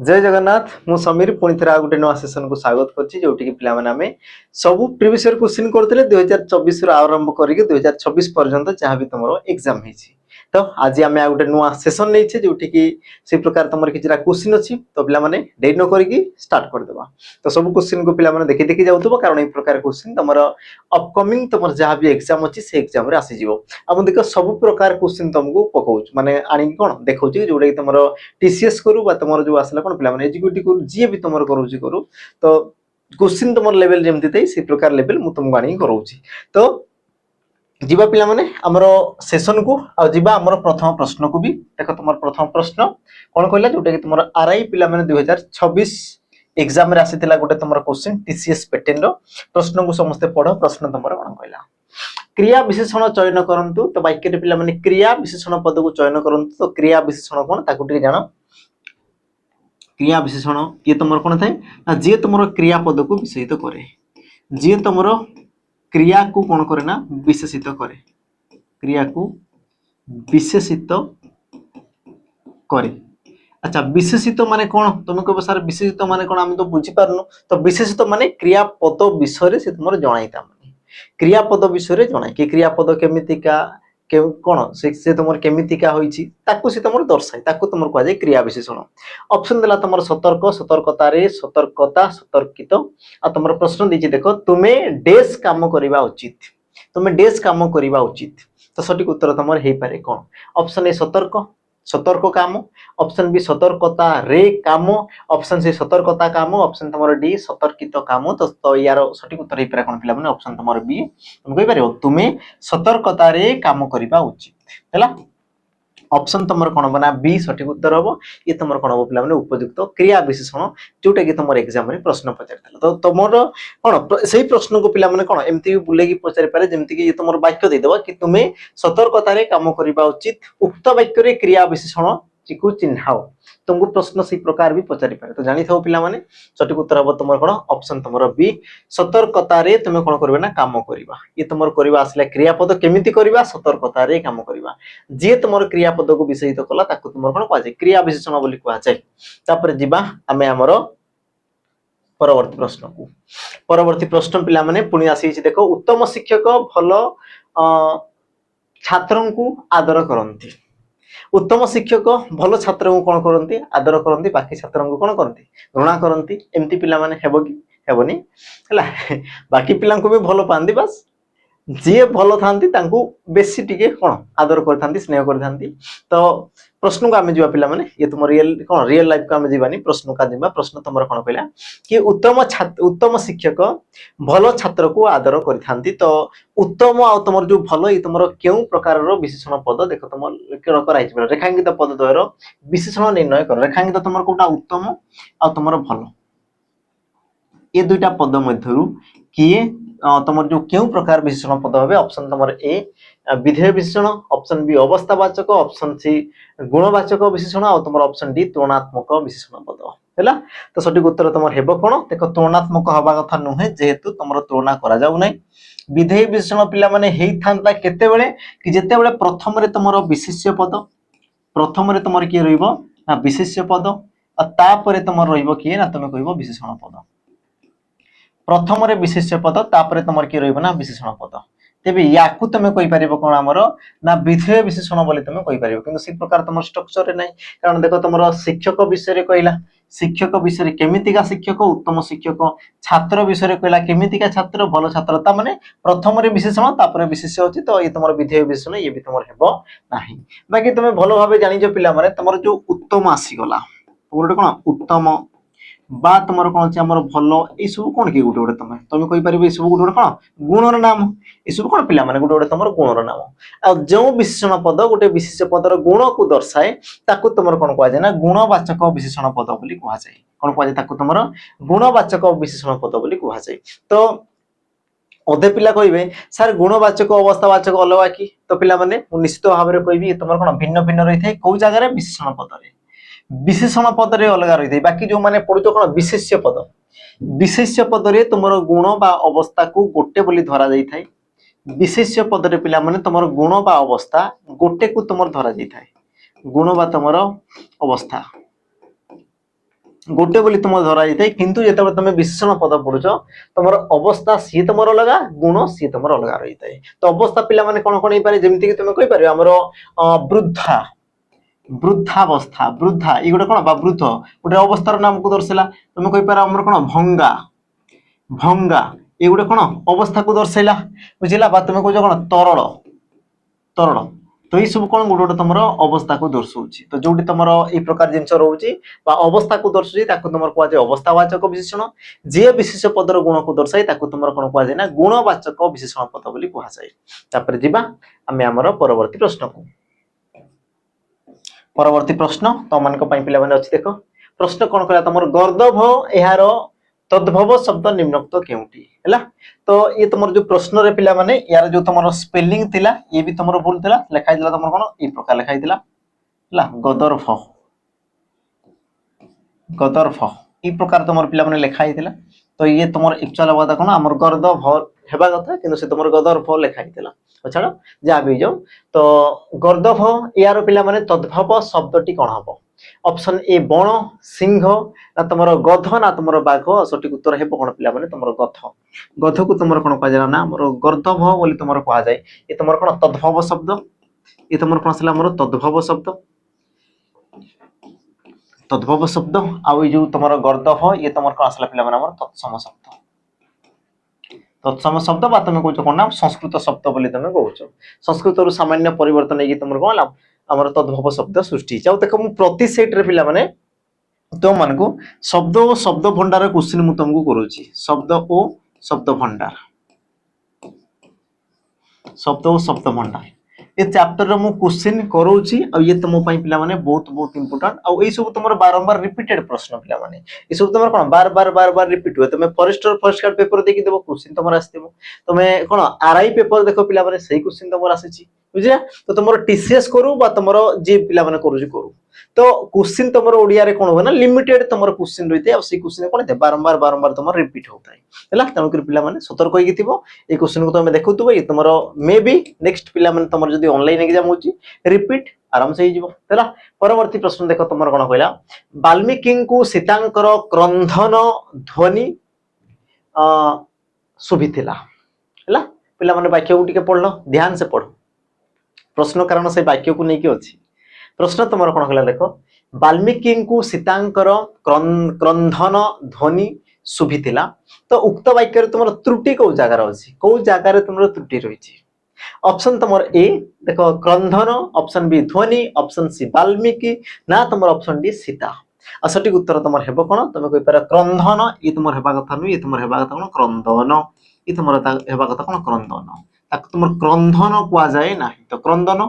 जय जगन्नाथ मु समीर पुणी थे गोटे नुआ सेसन को स्वागत करछि जोटी कि पिला माने हमें सब प्रीवियस ईयर क्वेश्चन करथिले 2024 रो आरंभ करिके 2026 पर्यंत जहां भी तुमरो एग्जाम हेछि। तो आज आम गोटे नुआ सेसन नहीं जोटि कि से प्रकार तुम कि क्वेश्चन अच्छी तो पिला माने डेरी न करिकी स्टार्ट करदेवा। तो सब क्वेश्चन को पिला माने देखि देखि जाउथबो कारण ए प्रकार क्वेश्चन तुम अपकमिंग तुम जहां भी एग्जाम अच्छी से एग्जाम रे आसी जिवो। अब देख सब प्रकार क्वेश्चन तुमको पकाउछ माने आनी कोन देखौछ जोडे कि तुम टीसीएस करू बा तुम जो आसला कोन पिला माने एग्जीक्यूटिव करू जी भी तुम करूची करू तो क्वेश्चन तुम लेवल जेमति तै से प्रकार लेवल मु तुमको आनी करूची। तो जीवा पिला माने हमरो सेशन को आ जीवा हमरो प्रथम प्रश्न को भी देखो तुमर प्रथम प्रश्न कोन कहला जोटा कि तुमर आरआई पिला माने 2026 एग्जाम रे आसीतिला गोटे तुमर क्वेश्चन टीसीएस पैटर्न रो प्रश्न को समस्त पढो। प्रश्न तुमर कोन कहला क्रिया विशेषण चयन करंतु। तो वाक्य रे पिला माने क्रिया विशेषण पद को चयन करंतु। तो क्रिया विशेषण कोन ताकु टिके जानो। क्रिया विशेषण ये तुमर कोन थाए ना जे तुमर क्रिया पद को विशेषित करे, जे तुमर क्रिया को कौन करे ना विशेषित करे, क्रिया को विशेषित करे। अच्छा विशेषित माने कौन तुम कह सर विशेषित माने कौन आम तो बुझी पारनु। तो विशेषित माने क्रियापद विषय से तुम जणाइता माने क्रियापद विषय जणाई कि क्रियापद केमितिका कौन से तुम केमितिका होइछि ताकू से तुम दर्शाई ताकू तुम कह जाय क्रिया विशेषण। ऑप्शन देला तुम सतर्क सतर्कता रे सतर्कता सतर्कित आ तुम प्रश्न दीजिए देखो तुम्हें डेस काम करबा उचित, तुम्हें डेस काम करबा उचित। तो सटीक उत्तर तुम हे पारे कौन। ऑप्शन ए सतर्क सतर्क काम, ऑप्शन बी सतर्कता रे काम, ऑप्शन सी सतर्कता काम, ऑप्शन तुम डी सतर्कित काम। तो यार सटीक उत्तर हे पारे कौन पिला माने ऑप्शन तुम बी तुम कहि पारे तुम्हें सतर्कता रे काम करबा उचित हैला। ऑप्शन तुम कौन बना बी सठिक उत्तर हम। ये तुम कौन हम पे उपयुक्त क्रिया विशेषण जोटा कि तुम एग्जाम में प्रश्न पचार। तो तुम कौन से प्रश्न को पिला कौन एमती बुले पचारि पारे जमती कि तुम वाक्य देदेव कि तुम्हें सतर्कतार काम करबा उचित उक्त वाक्य क्रिया विशेषण को चिन्हाओ। तुमको प्रश्न से प्रकार भी पचारि पारे। तो जानी थाओ पिला माने सठिक उत्तर हम तुम कौन ऑप्शन तुम बी सतर्कतार तुम कौन करबे ना काम करबा। ये तुम करबा आसला क्रियापद केमिति करबा सतर्कतार काम करबा। जे तुम क्रियापद को विशेषित कला ताकू तुम कौन कह क्रिया विशेषण बोली कह जाए। तापर जिबा आमे हमरो परवर्ती प्रश्न को। परवर्ती प्रश्न पिला माने पुणी आसी देखो उत्तम शिक्षक भलो छात्रों को आदर करती। उत्तम शिक्षक भलो छात्र को कौन करती आदर करती, बाकी छात्रों को कौन करती घृणा करती। एमती पिला माने हेबो कि हेबोनी हैला। बाकी पिला को भी भलो पांदी बस जी भल था बेसी टिके कौन आदर कर स्नेह कर। तो प्रश्न को आम जा पिला माने ये तुम रियल कौन रियल लाइफ को आम जीवानी प्रश्न का जीवा। प्रश्न तुम कौन कहला कि उत्तम शिक्षक भल छात्र को आदर करथांती। तो उत्तम आ तुम जो भल ये तुम क्यों प्रकार विशेषण पद देख तुम रेखांकित पद द्वयर विशेषण निर्णय कर। रेखांकित तुम कोटा उत्तम आ तुम भल ये दुईटा पद मध्यरु किए तुम जो क्यों प्रकार विशेषण पद हे। ऑप्शन तुम ए विधेय विशेषण, ऑप्शन बी अवस्थावाचक, ऑप्शन सी गुणवाचक विशेषण और तुम ऑप्शन डी तुलनात्मक विशेषण पद हैला। तो सठिक उत्तर तुम हेबो कोन देखो तुलनात्मक हवा कथा नुहे जेहेतु तुम तुलना करा जाउ नै। विधेय विशेषण पिला माने हेई थांता केते बेले कि जेते बेले प्रथम रे तुम विशेष्य पद प्रथम रे तुम के रहइबो ना विशेष्य पद आ तापरे तुम रहइबो कि ना तुम कहइबो विशेषण पद। प्रथम रे विशेष्य पद तापरे तुमर कि रहइबो ना विशेषण पद। तेबे याकू तुम कहि परिबो कोन हमर ना विधेय विशेषण बोली तुम कहि परिबो किंतु से प्रकार तुम स्ट्रक्चर रे नै। कारण देखो तुमर शिक्षक विषय रे कहला शिक्षक विषय रे केमितिका शिक्षक उत्तम शिक्षक, छात्र विषय रे कहला केमितिका छात्र भलो छात्र। ता माने प्रथम रे विशेषण तापरे विशेष्य होची। तो ये तुमर विधेय विशेषण ये भी तुमर हेबो नाही। बाकी तुम भलो भाबे जानि जो पिला माने तुमर जो उत्तम आसी गला गोटे कोन उत्तम बा तुम कौन अच्छे भल ये सब कौन कि गोटे गोटे तुम तुम कही पार सब गोटे गोटे कौन गुणर नाम ये सब कौन पिला माने गोटे गोटे तुम गुणर नाम। आ जो विशेषण पद गोटे विशेष पदर गुण को दर्शाए ताकू तुम कौन कह जाए ना गुणवाचक विशेषण पद बोली कह जाए। कौन कह जाए ताकू तुम गुणवाचक विशेषण पद बोली कह जाए। तो अधे पिला कहे सर गुणवाचक अवस्थावाचक अलग कि तो पिला माने निश्चित भाव में कहि तुम कौन भिन्न भिन्न रही है कौ जगह विशेषण पदरे विशेषण पद रे अलग रही है। बाकी जो माने पढ़ुच कौन विशेष्य पद रे तुमर गुण बा अवस्था को गोटे बोली धरा जाई थाए। विशेष्य पद रे पिला माने तुमर गुण बा अवस्था गोटे को तुमर धरा जाई थाए गुण बा तुमर अवस्था। गोटे बोली तुम धरा जाए किंतु जो तुम विशेषण पद पढ़ुच तुम अवस्था सी तुम अलग गुण सी तुम अलग रही है। तो अवस्था पिला माने कौन कौन हो पारे जमीक तुम कहीपर आमर वृद्धा वृद्धावस्था वृद्धा ये गोटे कौन वृद्ध गोटे अवस्थार नाम को दर्शाला तुम कहीपर आमर कौन भंगा भंगा ये गोटे कौन अवस्था को दर्शाइला बुझेगा तुम कह कौन तरल तरल तो ये सब कौन गोटे गोटे तुम अवस्था को दर्शाऊँ तो जो तुम ये प्रकार जिन रोचे अवस्था को दर्शाई तुम कहुए अवस्थावाचक विशेषण जी विशेष पदर गुण को दर्शाई तुम कौन कहुए ना गुणवाचक विशेषण पद बोली कहुए। जी आम परवर्ती प्रश्न को परवर्ती प्रश्न तुम मान पे अच्छी देख प्रश्न कौन कह तुम गर्दभ यार तद्भव शब्द निम्नोक्त केउटी है तो ये तुम जो प्रश्न रे पिला माने यार जो तुम स्पेलिंग थिला ये भी तुम भूल थिला लिखाई दिला तुम कौन ये प्रकार लिखाई दिला है गदर्भ गदर्भ ये प्रकार तुम पिला माने लिखाई थिला तो ये तुम एक्चुअल बात कौन आमर गर्दभ हेबा कथा किंतु से तुम गदर्भ लिखाई दिला छाड़ जहाँ भी जाओ तो गर्दभ यार पिला माने तद्भव शब्दटी कौन हम ऑप्शन ए बण सिंह ना तुम गध ना तुम बाघ सठिक उत्तर है कौन पिला माने तुम गध गध को तुम कौन कह ना मोर गर्दभ बोली तुम कह जाए ये तुम कौन तद्भव शब्द ये तुम कौन आसला मोर तद्भव शब्द तद्भव शब्द आउ जो तुम गर्दभ ये तुम कौन आसला पिला माने तत्सम शब्द तत्सम शब्द बा तुम कौच कौन ना संस्कृत शब्द बोली तुम कौच संस्कृत सामान्य परिवर्तन है तुम कौन आमर तद्भव शब्द सृष्टि चाहो देख मु प्रति सेट रे पिला माने तुम मान को शब्द और शब्द भंडार क्वेश्चन मु तुमको करूची शब्द और शब्द भंडार शब्द और शब्द भंडार ये चैप्टर रे मु क्वेश्चन करूची और ये तुम पई पिला माने बहुत बहुत इंपोर्टेंट और ए सब तुमर बारंबार रिपीटेड प्रश्न पिला माने ये सब तुमर कोन बार बार रिपीट हुए तुम फॉरेस्टर फर्स्ट कार्ड पेपर देखि देबो क्वेश्चन तुमर आस्थिबो तुम कोन आरआई पेपर देखो पिला माने सही क्वेश्चन तुमर आसीची बुझिया तो तुमर टीसीएस करू बा तुमर जे पिला माने करूजी करू तो क्वेश्चन तुमर ओडिया रे कोन हो ना लिमिटेड तुमर क्वेश्चन रहिते और से क्वेश्चन कोन दे बारंबार तुमर रिपीट होता है हला तनो कर पिला माने सतर्क होई थिबो ए क्वेश्चन को तुम देखुतबो ये तुमर मे बी नेक्स्ट पिला माने तुमर जदी ऑनलाइन एग्जाम होची रिपीट आराम से ही जीवो हला परवर्ती प्रश्न देखो तुमर कोन कहला वाल्मीकि को सीतांकर क्रंधन ध्वनि सुभिथिला हला पिला माने वाक्य को टिके पढलो ध्यान से पढो प्रश्न कारण से वाक्य को नहीं कि अच्छी प्रश्न तुम कौन कहला देख वाल्मीकि को सीतांकर क्रंधन ध्वनि शुभिथिला तो उक्त वाक्य तुम त्रुटि कौ जगार अच्छी कौ जगार तुम त्रुटि रही ऑप्शन तुम ए देख क्रंधन ऑप्शन बी ध्वनि ऑप्शन सी वाल्मीकि ना तुम ऑप्शन डी सीता आ सठिक उत्तर तुम हेब कौन तुम कहीपर क्रंधन ये तुम हेबा कथा नुह ये तुम हेबा कथा कौन क्रंदन ये तुम हेबा कथा कौन क्रंदन तुम क्रंधन कह जाए ना तो क्रंदन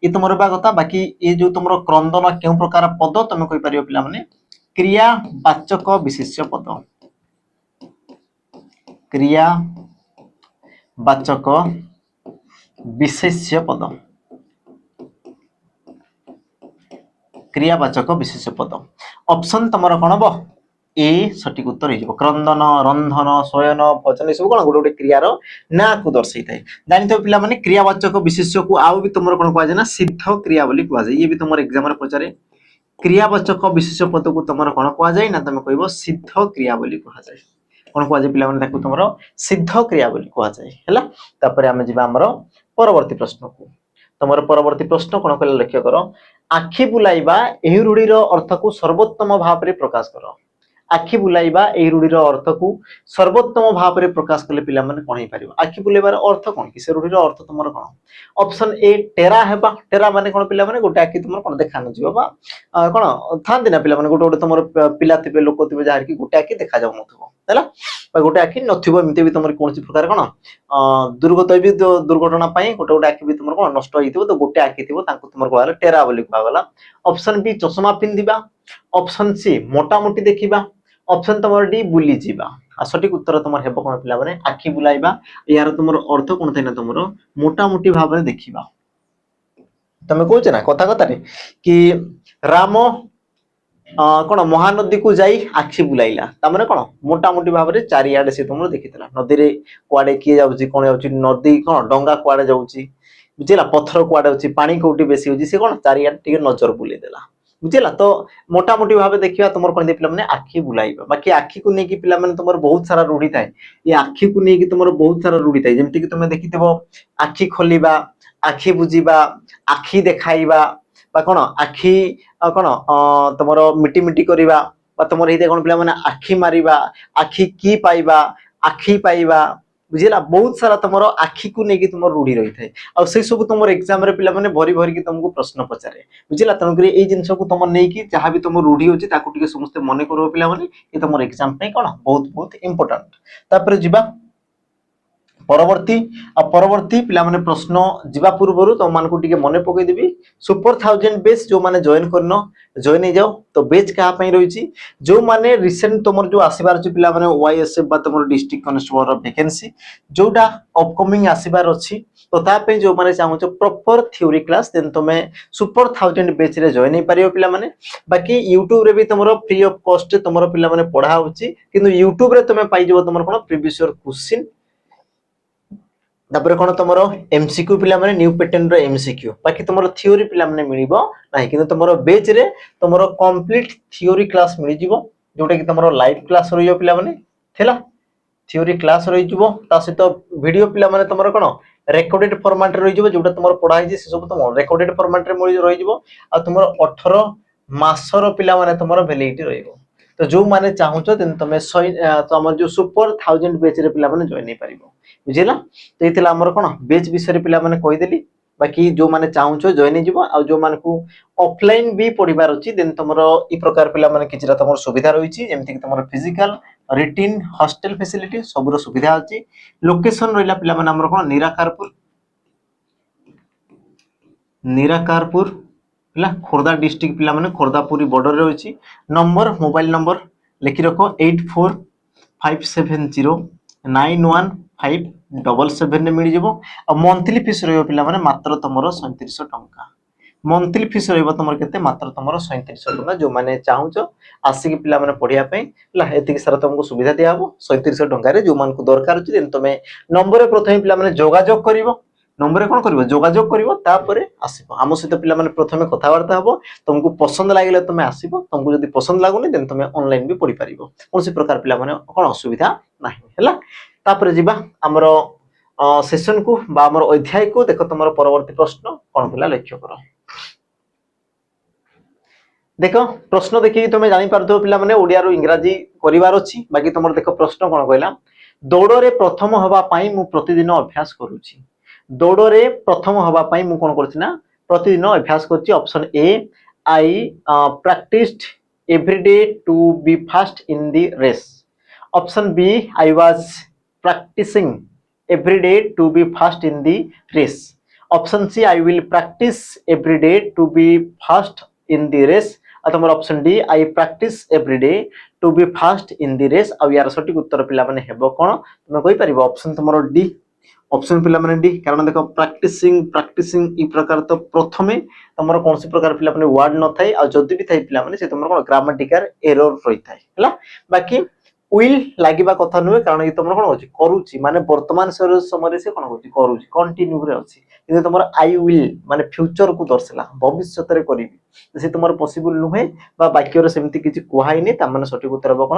ये तुम कथा बाकी ये जो तुम क्रंदन क्यों प्रकार पद तुम कहीपर पिला माने क्रियावाचक विशेष्य पद क्रियावाचक विशेष्य पद क्रियावाचक विशेष्य पद ऑप्शन तुम कौन हम ए सठिक उत्तर हो क्रंदन रंधन शयन भजन सब कौन गोटे गोटे क्रियार ना को दर्शाई थाए जानते पिला माने क्रियावाचक विशेष्य को आउ भी तुम कौन कह ना सिद्ध क्रिया बोली कह ये भी तुम एग्जाम पचारे क्रियावाचक विशेष्य पद को तुम कौन कह जाए ना तुम कह सिद्ध क्रिया बोली कह जाए कौन कह पिला माने तुम सिद्ध क्रिया बोली कह जाए आम जा परवर्ती प्रश्न को तुम परवर्ती प्रश्न कौन कह लक्ष्य कर आखि बुलाइबा एही रूढ़ीर अर्थ को सर्वोत्तम भाव में प्रकाश कर आखि बुलाइबा एही रूढ़ीर अर्थ को सर्वोत्तम भाव में प्रकाश कले पिला माने कोन हे पारिबो आखि बुलाइबार अर्थ कोन कि से रूढ़ीर अर्थ तुमर कोन ऑप्शन ए टेरा हेबा टेरा माने कोन पिला माने गोटे आखि तुमर कोन देखा न जिवो बा कोन थांदी ना पिला माने गोटे गोटे तुमर पिला थिबे लोक थिबे जार कि गोटे आखि देखा जाउ नथबो हैला बा गोटे आखि नथिबो एमते भी तुमर कोनसी प्रकार कोन दुर्गत भी दुर्घटना पई गोटे गोटे आखि भी तुमर कोन नष्ट होइथिबो तो गोटे आखि थिबो तांको तुमर कहला टेरा बोली कहला ऑप्शन बी चश्मा पिंदिबा ऑप्शन सी मोटा मोटी देखिबा ऑप्शन तुम डी बुली जीवा आ सठिक उत्तर तुम हेब कोन पिला माने आखि बुलाइबा यार तुम अर्थ कोन थाइना तुम मोटा मोटी भाव में देखिबा तमे कहछ ना कथा कथा रे कि राम कोन महानदी को जाई आखि बुलाइला ता माने कोन मोटा मोटी भाव में चारियाडे से तुम देखितला नदी रे कुआडे किए जाउची कोन जाउची नदी कोन डंगा कुआडे जाउची बुझिला पत्थर कुआडे होची पानी कोठी बेसी होची से कोन चारियाडे टिके नजर बुले देला बुझिला तो मोटा मोटी भाव देखिए तुम कौन पे मैंने आखि बुलाइबा बाकी आखि को लेकिन पिला माने तुम बहुत सारा रूढ़ी थाए ये आखि को लेकिन तुम बहुत सारा रूढ़ी थाए जमती कि तुम देखिथिबो आखि खोलिबा आखि बुझिबा आखि देखाइबा बा कोन आखि कोन तुमरो मिटी मिटी करिबा बा तुमर हिते कोन पिला माने आखि मारिबा आखि की पाइबा आखि पाइबा बुझिला बहुत सारा तुमरो आखि को लेकिन तुम रूढ़ी रही थाए आ से सब तुम एग्जाम रे पिला माने भरी भरी कि तुमको प्रश्न पचारे बुझिला तनकरी ए जिंस को तुम नहीं कि जहां भी तुम रूढ़ी होची ताकू टिके समस्त मने करो पिला माने ये तुम एग्जाम पे कोन बहुत बहुत इंपोर्टेंट तापर जिबा परवर्ती परवर्ती पिला माने प्रश्न जिबा पूर्वरु तुम मान को टिके मने पकई देबी सुपर 1000 बेच जो माने जॉइन करनो जॉइन हो जाओ तो बेच कहा पई रहिची जो माने रिसेंट तुमर जो आसीबार छि पिला माने वाईएसएफ बा तुमर डिस्ट्रिक्ट कांस्टेबल रो वैकेंसी जोटा अपकमिंग आसीबार अछि तो ता पे जो माने चाहू प्रॉपर थ्योरी क्लास देन तुमे सुपर 1000 बेच रे जॉइन हो परियो पिला माने बाकी YouTube रे भी तुमरो फ्री ऑफ कॉस्ट तुमरो पिला माने पढा होछि किंतु YouTube रे तुमे पाई जबो तुमर कोन प्रीवियस ईयर क्वेश्चन तापर कोन तुमरो एमसीक्यू पिला माने न्यू पैटर्न रो एमसीक्यू बाकी तुमरो थ्योरी पिला माने मिलिबो नाही किंतु तुमरो बेच रे तुमरो कंप्लीट थ्योरी क्लास मिलि जिवो जोटा कि तुमरो लाइव क्लास रहियो पिला माने थेला थ्योरी क्लास रहि जिवो ता सहित वीडियो पिला माने तुमरो कोन रेकॉर्डेड फॉर्मेट रे रहि जिवो जोटा तुमरो पढाई जे से सब तुम रेकॉर्डेड फॉर्मेट रे मिलि रहि जिवो आ तुमरो 18 मासर पिला माने तुमरो वैलिडिटी रहिबो तो जो माने चाहूचो देन तुमे तुमर जो सुपर 1000 बेच रे पिला माने जॉइन नै परिबो बुझिला तो इतला हमर कोन बेच विषय पिला माने कहि देली बाकी जो माने चाहूचो जॉइन जिवो आ जो माने को ऑफलाइन भी पढिबार अछि देन तुमरो ई प्रकार पिला माने किछरा तुमर सुविधा रहिछि जेमति कि तुमर फिजिकल रिटिन हॉस्टल फैसिलिटी सबरो सुविधा अछि लोकेशन रहिला पिला माने हमर कोन निराकारपुर पिला खोरदा डिस्ट्रिक्ट पिला माने खोरदापुरी बॉर्डर रे अछि नंबर मोबाइल नंबर लिखि रखो 8457091577 ने मिल जिवो आ मंथली फीस रहयो पिला माने मात्र तमरो 3700 टंका मंथली फीस रहयो तमर केते मात्र तमरो 3700 टंका जो माने चाहूचो आसी के पिला माने पढिया पे ला एति सारा तुमको सुविधा दियाबो 3700 टंका रे जो मान को दरकार अछि देन तमे नंबर रे प्रथमे पिला माने जोगाजोग करिवो नंबर रे कोन करिवो जोगाजोग करिवो तापरे आसीबो हम सहित पिला माने प्रथमे कथा वार्ता हबो तुमको पसंद लागिले तमे आसीबो तुमको जदी पसंद लागुनी देन तमे ऑनलाइन भी पढि परिबो कोनसी प्रकार पिला माने कोन असुविधा नाही हैला तापरे जिबा हमरो सेशन को बा हमरो अध्याय को देखो तमरो परवर्ती प्रश्न कोन पिला लक्ष्य करो देखो प्रश्न देखि तुम जानि पारथो पिला माने ओडिया रो इंग्रजी करिवार अछि बाकी तुमर देखो प्रश्न कोन कहला दौड़ रे प्रथम हवा पई मु प्रतिदिन अभ्यास करूची दौड़ रे प्रथम हवा पई मु कोन करछि ना प्रतिदिन अभ्यास करछि option A I practised every day to be fast in the race option B I was practicing every day to be fast in the race option c I will practice every day to be fast in the race अथवा option D I practice every day to be fast in the race आ यार सटीक उत्तर पिला माने हेबो कोन तुम कहि परिबो option तुमरो D option पिला माने डी कारण देखो प्रैक्टिसिंग ई प्रकार तो प्रथमे तुमरो कोनसी प्रकार पिला माने वर्ड न थाई आ जदी भी थाई पिला माने से तुमरो कोन ग्रामेटिकल एरर रही थाई हला बाकी will लागिबा कथा नुवे कारण ये तुमरो कोन होची करूची माने वर्तमान समय से कोन होची करूची कंटिन्यू रे अछि किंतु तुमरो आई विल माने फ्यूचर को दर्शला भविष्यत रे करिबी से तुमरो पॉसिबल नुहे बा वाक्य रे सेमति किछि कुहाई नै ता माने सटीक उत्तर हो कोन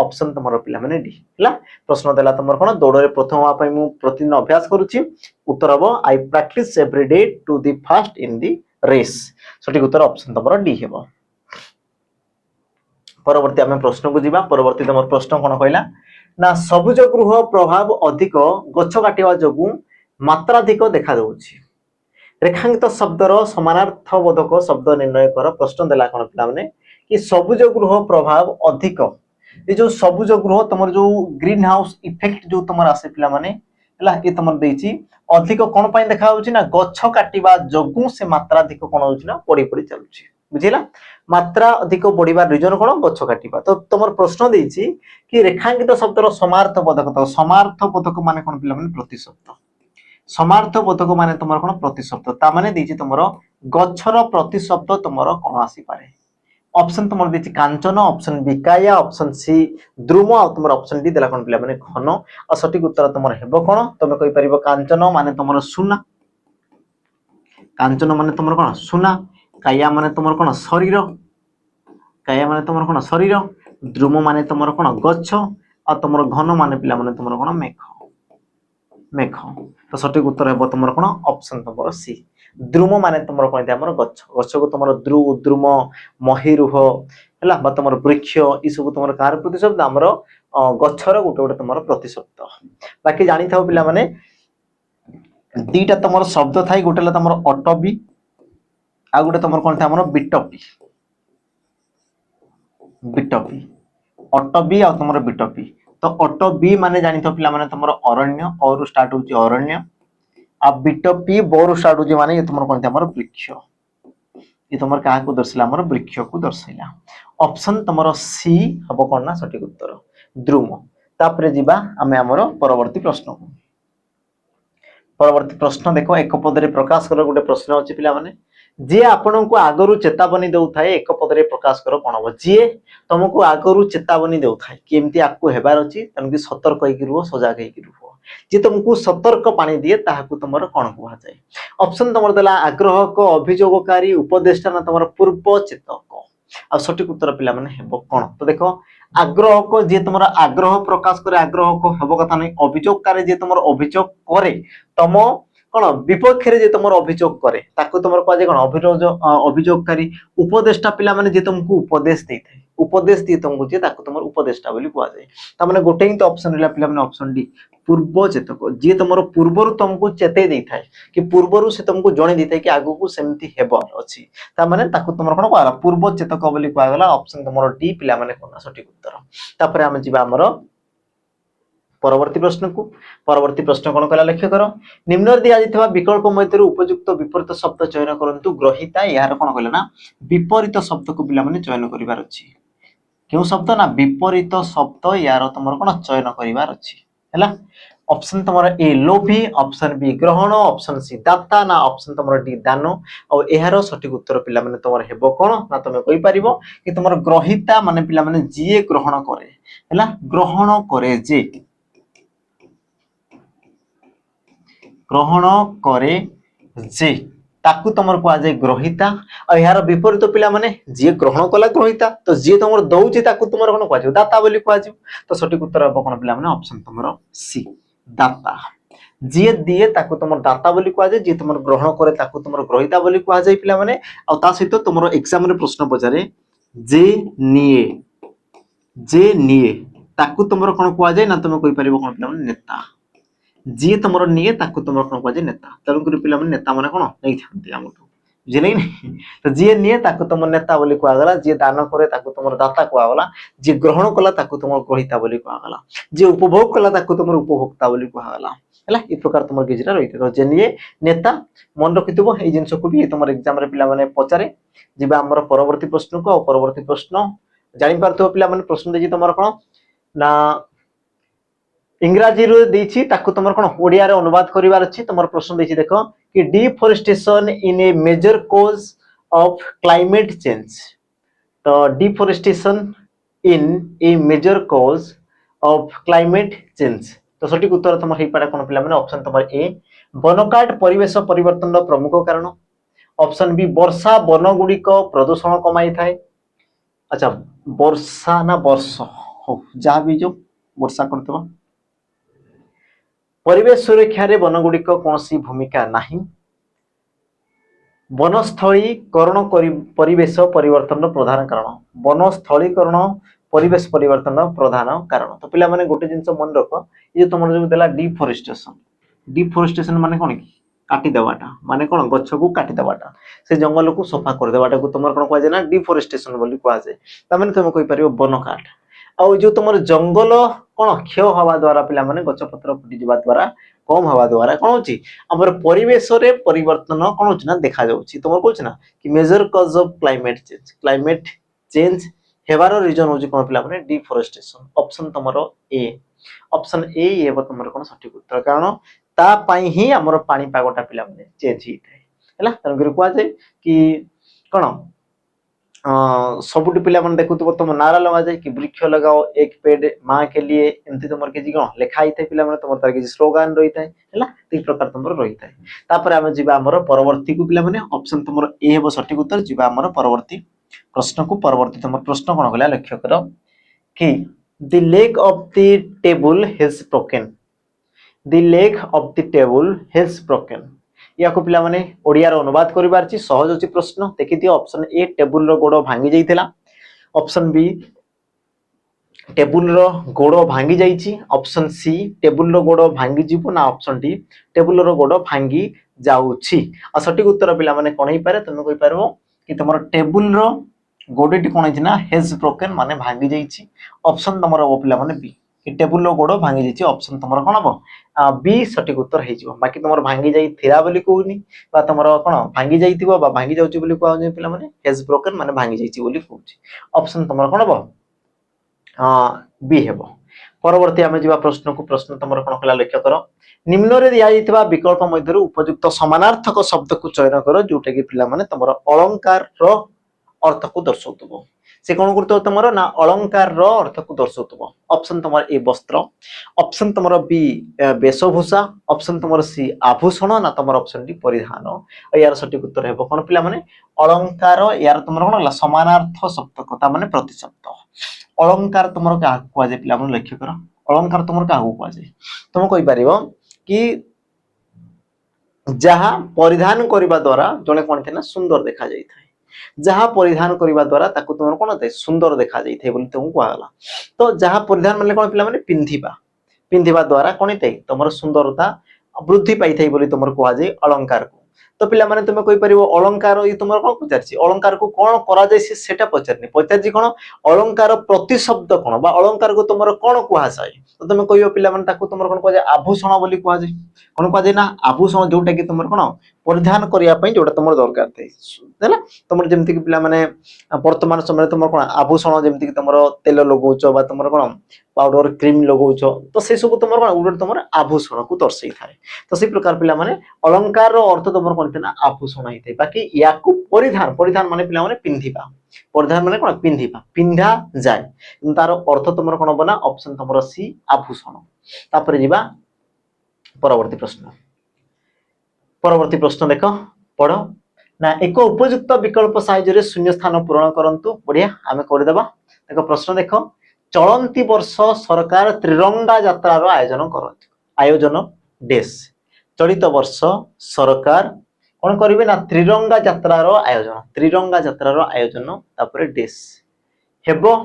ऑप्शन तुमरो पिला माने डी हला प्रश्न देला तुमरो कोन दौड़ रे प्रथम वा पई मु प्रतिदिन अभ्यास करूची उत्तर हो I practice every day to the fast in the race सटीक उत्तर ऑप्शन तुमरो डी हेबो परवर्ती आमे प्रश्न को जिबा परवर्ती तमर प्रश्न कोन कहला ना सबुज गृह प्रभाव अधिक गछ काटिवा जगु मात्राधिक देखा जाउछि रेखांकित शब्दर समानार्थबोधक शब्द निर्णय कर प्रश्न देला कोन पिला माने कि सबुज गृह प्रभाव अधिक ए जो सबुज गृह तमर जो ग्रीन हाउस इफेक्ट जो तमर आसे पिला माने हला कि तमर देछि अधिक कोन पई देखा जाउछि ना गछ काटिवा जगु से मात्राधिक कोन होउछि ना पड़ी पड़ी चलुछि बुझिला मात्रा अधिक बढ़िबार रीजन कोन गछ काटिबा तो तमर प्रश्न देछि कि रेखांकित शब्दर समार्थबोधक माने कोन पिला माने प्रतिशब्द समार्थबोधक माने तमर कोन प्रतिशब्द ता माने देछि तमर गछर प्रतिशब्द तमर कोन आसी पारे ऑप्शन तमर देछि कांचन ऑप्शन बी काया ऑप्शन सी द्रुम आ तमर ऑप्शन डी देला कोन पिला माने घन आ सटीक उत्तर तमर हेबो कोन तमे कहि परिबो कांचन माने तमर सुना कांचन माने तमर कोन सुना काया माने तुमर कोन शरीर, काया माने तुमर कोन शरीर, द्रुम माने तुमर कोन गच्छ आ तुमर घन माने पिला माने तुमर कोन मेघ, मेघ। तो सठिक उत्तर हेबो तुमर कोन ऑप्शन नंबर सी। द्रुम माने तुमर कोन हमर गच्छ, गच्छ को तुमर द्रुम महिरुह हला बा तुमर वृक्ष ई सब तुमर कार प्रतिशब्द हमर गच्छर गोटे गोटे तुमर प्रतिशब्द। बाकी जानि थाओ पिला माने दीटा तुमर शब्द थाई, गोटे ला तुमर अटबी आ गोटे तुमर कोन था हमर बिटपी, बिटपी अटबी आ तुमर बिटपी। तो अटबी माने जानि थाओ पिला माने तुमर अरण्य, और स्टार्ट होची अरण्य, आ बिटपी बोर स्टार्ट होची माने ये तुमर कोन था हमर वृक्ष, ये तुमर काहा को दर्शिला हमर वृक्ष को दर्शिला। ऑप्शन तुमर सी हबो कोन ना सठिक उत्तर द्रुम। तापरे जिबा आमे हमर परवर्ती प्रश्न को। परवर्ती प्रश्न देखो, एक पदरे प्रकाश कर गोटे प्रश्न अछि पिला माने, जे आपन को आगरु चेतावनी देउ थाए एक पदरे प्रकाश कर कोन हो। जे तुमको आगरु चेतावनी देउ थाए कि एमती आपको हेबार अछि, तनकि सतर्क होई कि रुहो, सजाग होई कि रुहो। जे तुमको सतर्क पानी दिए ताहाकू तुमर कोन कुहा जाय। ऑप्शन तुमर देला आग्रहक, अभियोगकारी, उपदेष्टा ना तुमर पूर्व चेतक। आ सठिक उत्तर पिला माने हेबो कोन। तो देखो आग्रह को जे तुमर आग्रह प्रकाश करे आग्रह को हेबो कथा नै, अभियोगकारी जे तुमर अभियोग करे तम कोन विपक्ष रे जे तुमर अभियोग करे ताकू तुमर को जे कोन अभियोगकारी। उपदेष्टा पिला माने जे तुमको उपदेश देई थाए, उपदेश दिए तुमको जे ताकू तुमर उपदेष्टा बोली कुहा जाय। ता माने गोटे ही तो ऑप्शन रहला पिला माने ऑप्शन डी पूर्व चेतक, जे तुमर पूर्वरु तुमको चेते देई थाए कि पूर्वरु से तुमको जणे देई थाए कि आगु को सेमती हेबार अछि, ता माने ताकू तुमर कोन कुहा पूर्व चेतक बोली कुहा गला। ऑप्शन तुमर डी पिला माने कोन सठिक उत्तर। तापरे हम जिबा हमर परवर्ती प्रश्न को। परवर्ती प्रश्न कोन कला लक्ष्य करो, निम्न दिया जितबा विकल्प मध्य उपयुक्त विपरीत शब्द चयन करंतु। ग्रहिता यार कोन कहले ना विपरीत शब्द को पिला माने चयन करिवार अछि। क्यों शब्द ना विपरीत शब्द यार तुमर कोन चयन करिवार अछि हैला। ऑप्शन तुमर ए लोभी, ऑप्शन बी ग्रहण, ऑप्शन सी दाता ना ऑप्शन तुमर डी दान। और एहारो सठिक उत्तर पिला माने तुमर हेबो कोन ना तुमे कहि परिबो कि तुमर ग्रहिता माने पिला माने जिए ग्रहण करे हैला, ग्रहण करे जे, ग्रहण करे जे ताकू तुमर को आजे ग्रहिता। और यार विपरीत पिला माने जे ग्रहण कला ग्रहिता, तो जे तुमर दउची ताकू तुमर कोन को दाता बोली को आजो। तो सठिक उत्तर अब कोन पिला माने ऑप्शन तुमर सी दाता। जे दिए ताकू तुमर दाता बोली को आजे, जे तुमर ग्रहण करे ताकू तुमर ग्रहिता बोली को आजे पिला माने। आ ता सहित तुमर एग्जाम रे प्रश्न पचारे जे निए, जे निए ताकू तुमर कोन को आजे ना तुमे कहि परिबो कोन पिला माने नेता। जी तुमर निये ताकू तुमर कोन को नेता, तब गुरु पिला माने नेता माने कोन नै थांती हमटू बुझिले नै। तो जे निये ताकू तुमर नेता बोली को आगला, जे दान करे ताकू तुमर दाता को आगला, जे ग्रहण कला ताकू तुमर ग्रहिता बोली को आगला, जे उपभोग कला ताकू तुमर उपभोक्ता बोली को आगला हैला। ई प्रकार तुमर गिजरा रहिते। तो जे निये नेता मन रखितबो एई जिंस को भी तुमर एग्जाम रे पिला माने पचारे। जिबा हमर परवर्ती प्रश्न को। परवर्ती प्रश्न जानि पारथो पिला माने प्रश्न देजी तुमर कोन ना इंग्राजी रो देछि ताकू तुमर कोन ओडिया रे अनुवाद करिवार अछि। तुमर प्रश्न देछि देखो कि deforestation in a major cause of climate change. तो deforestation in a major cause of climate change. तो सठिक उत्तर तुमर हे पाडा कोन पिला माने ऑप्शन तुमर ए वनकाट परिवेश परिवर्तन रो प्रमुख कारण। ऑप्शन बी वर्षा वन गुडी को प्रदूषण कमाई थाए। अच्छा वर्षा ना वर्ष हो जा भी जो वर्षा करतबा। परिवेश सुरक्षा रे वन गुडी को कोनसी भूमिका नाही। वनस्थलीकरण परिवेश परिवर्तन प्रधान कारण। वनस्थलीकरण परिवेश परिवर्तन प्रधान कारण। तो पिला माने गोटे जिंस मन रख, ये तुमर जो देला डिफोरेस्टेशन। डिफोरेस्टेशन माने कोन की काटी देवाटा, माने कोन गच्छ को काटी देवाटा, से जंगल को सफा कर देवाटा को तुमर कोन कहै ना डिफोरेस्टेशन बोली कहै छै। त माने तुम कहि परियो वन काट। आ जो तुमर जंगल कोन क्षय हवा द्वारा पिला माने गच्छ पत्र फुटी जिबा द्वारा कम हवा द्वारा कोन होची हमर परिवेश रे परिवर्तन कोन होची ना देखा जाउची। तुमर कहछ ना कि major cause of climate change, climate change हेबारो रीजन होची कोन पिला माने डिफोरेस्टेशन। ऑप्शन तुमर ए, ऑप्शन ए हेबो तुमर कोन सठिक उत्तर। कारण ता पई ही हमर पानी पागोटा पिला माने चेंज ही थाए हैला। तन गुरु कहै छै कि कोन सबुठ पिला मन देखुथबो तुम नारा लगा जाए कि वृक्ष लगाओ एक पेड़ माँ के लिए एमती तुम किसी कौन लेखा ही थे पिला मन तुम तार किसी स्लोगान रही है हैला ती प्रकार तुम रही है तापर आम जीवा हमर परवर्ती को पिला माने ऑप्शन तुम ए हेबो सठिक उत्तर जीवा हमर परवर्ती प्रश्न को परवर्ती तुम प्रश्न कोन गला लक्ष्य करो कि the leg of the table has broken the leg of the table has broken या को पिला माने ओडिया रो अनुवाद करिबार छी सहज अछि प्रश्न देखि दियो ऑप्शन ए टेबल रो गोड़ भांगी जाइथिला ऑप्शन बी टेबुल रो गोड़ भांगी जाइछि ऑप्शन सी टेबुल रो गोड़ भांगी जीवो ना ऑप्शन डी टेबुल रो गोड़ भांगी जाउछि आ सठिक उत्तर पिला माने कोन ही पारे तुम कहि पारबो कि तुमरो टेबुल रो गोड़टी कोन अछि ना हैज ब्रोकन माने भांगी जाइछि ऑप्शन तुमरो ओ पिला माने बी कि टेबुल रो गोड़ भांगी जाइछि ऑप्शन तुमरो कोन हबो बी सठिक उत्तर हे जिवो बाकी तुमरो भांगी जाई थिरा बोली कोनी बा तुमरो कोन भांगी जाइथिबो बा भांगी जाउछि बोली कोआ जे पिला माने हैज ब्रोकन माने भांगी जाइछि बोली कोउछि ऑप्शन तुमरो कोन हबो बी हेबो परवर्ती आमे जीवा प्रश्न को प्रश्न तुमरो कोन कला लक्ष्य करो निम्न रे दिया जाइथिबा विकल्प मध्यरु उपयुक्त समानार्थक शब्द को चयन करो जोटा कि पिला माने तुमरो अलंकार रो अर्थ को दर्शाउतबो से कोन करतो तुमरो ना अलंकार रो अर्थ को दर्शाउतबो ऑप्शन तुमरो ए वस्त्र ऑप्शन तुमरो बी वेशभूषा ऑप्शन तुमरो सी आभूषण ना तुमरो ऑप्शन डी परिधान यार सठिक उत्तर हेबो कोन पिला माने अलंकार यार तुमरो कोन समानार्थ शब्द को ता माने प्रतिशब्द अलंकार तुमरो का को जे पिला माने लक्ष्य करो अलंकार तुमरो का को जे तुम कहि परिबो कि जहा परिधान करबा द्वारा जने कोन थे ना सुंदर देखा जाय थाय जहा परिधान करबा द्वारा ताकू तुमरो कोन थे सुंदर देखा जाय थे बोली तुमको कहला तो जहा परिधान माने कोन पिला माने पिंधिबा द्वारा कोन थे तुमरो सुंदरता वृद्धि पाई थाय बोली तुमरो कहा जाय अलंकार को तो पिला माने तुम कहि परिबो अलंकार ई तुमरो कोन पचारछि अलंकार को कोन करा जाय सेटा पचारनी पचारछि कोन अलंकार प्रतिशब्द कोन बा अलंकार को तुमरो कोन कहा जाय तो तुम कहियो पिला माने ताकू तुमरो कोन कहा जाय आभूषण बोली कहा जाय कोन कहा जाय ना आभूषण जोटा कि तुमरो कोन परिधान करिया पई जोटा तुमरो दरकार थाय हैला तुमरो जेमति कि पिला माने वर्तमान समय तुमरो कोन आभूषण जेमति कि तुमरो तेल लगौचो बा तुमरो कोन पाउडर क्रीम लगौचो तो से सब तुमरो कोन उडर तुमरो आभूषण को दर्शाई थाय तो से प्रकार पिला माने अलंकार रो अर्थ तुमरो कोन ना आभूषण ही थाय बाकी याकू परिधान परिधान माने पिला माने पिंधिबा परिधान माने कोन पिंधिबा पिंधा जाय तार अर्थ तुमरो कोन बना ऑप्शन तुमरो सी आभूषण तापर जिबा परवर्ती प्रश्न देखो पढ़ो ना एक उपयुक्त विकल्प साहाय्य शून्य स्थान पूरण करंतु बढ़िया आमे कर देबा देखो प्रश्न देखो चलंती वर्ष सरकार त्रिरंगा यात्रा रो आयोजन डेस चलित वर्ष सरकार कोन करिवे ना त्रिरंगा यात्रा रो आयोजन तापर डेस हेबो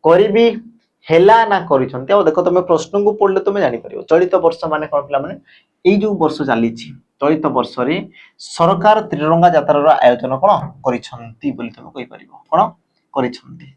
करिबी हेला ना करिसंते आ देखो तुम प्रश्न को पढ़ले तुम जानि परिबो चलित वर्ष माने कोन पिला माने एई जो वर्ष चली चलित वर्ष रे सरकार त्रिरंगा यात्रा रो आयोजन कोन करिसंती बोली तुम कहि परिबो कोन करिसंती